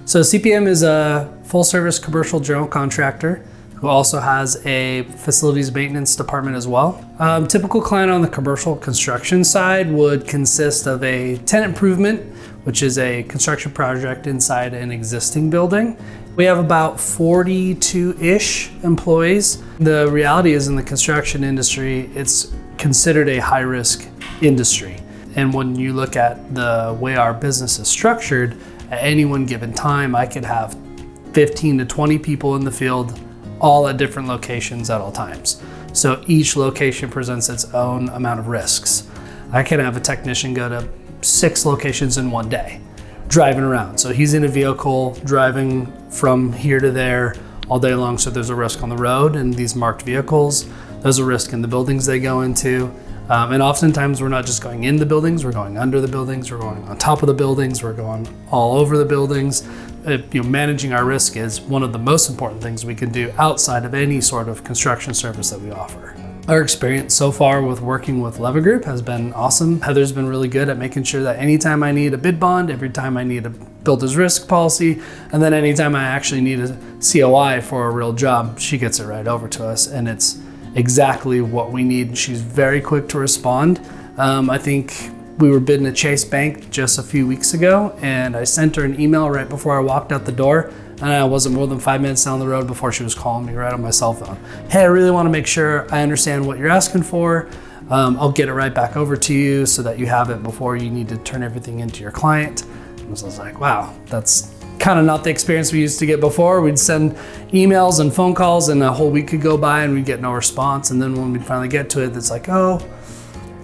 So CPM is a full service commercial general contractor who also has a facilities maintenance department as well. Typical client on the commercial construction side would consist of a tenant improvement, which is a construction project inside an existing building. We have about 42-ish employees. The reality is in the construction industry, it's considered a high-risk industry. And when you look at the way our business is structured, at any one given time, I could have 15 to 20 people in the field, all at different locations at all times. So each location presents its own amount of risks. I can have a technician go to 6 locations in one day, driving around. So he's in a vehicle driving from here to there all day long. So there's a risk on the road and these marked vehicles. There's a risk in the buildings they go into. And oftentimes we're not just going in the buildings, we're going under the buildings, we're going on top of the buildings, we're going all over the buildings. Managing our risk is one of the most important things we can do outside of any sort of construction service that we offer. Our experience so far with working with Leavitt Group has been awesome. Heather's been really good at making sure that anytime I need a bid bond, every time I need a builder's risk policy, and then anytime I actually need a COI for a real job, she gets it right over to us, and it's exactly what we need. She's very quick to respond. I think we were bidding a Chase Bank just a few weeks ago, and I sent her an email right before I walked out the door, and I wasn't more than 5 minutes down the road before she was calling me right on my cell phone. Hey, I really want to make sure I understand what you're asking for. I'll get it right back over to you so that you have it before you need to turn everything into your client. And so I was like, wow, that's kind of not the experience we used to get before. We'd send emails and phone calls and a whole week could go by and we'd get no response. And then when we'd finally get to it, it's like, oh,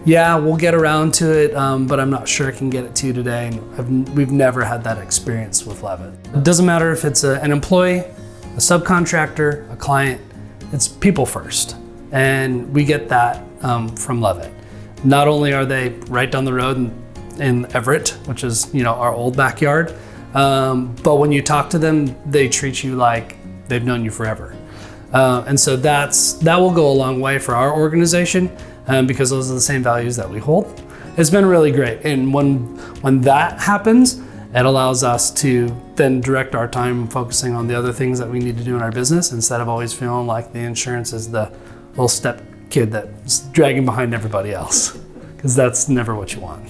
yeah, we'll get around to it, but I'm not sure I can get it to you today. And we've never had that experience with Leavitt. It doesn't matter if it's an employee, a subcontractor, a client, it's people first. And we get that from Leavitt. Not only are they right down the road in Everett, which is our old backyard, but when you talk to them, they treat you like they've known you forever. And so that will go a long way for our organization. Because those are the same values that we hold. It's been really great. And when that happens, it allows us to then direct our time focusing on the other things that we need to do in our business instead of always feeling like the insurance is the little step kid that's dragging behind everybody else, because that's never what you want.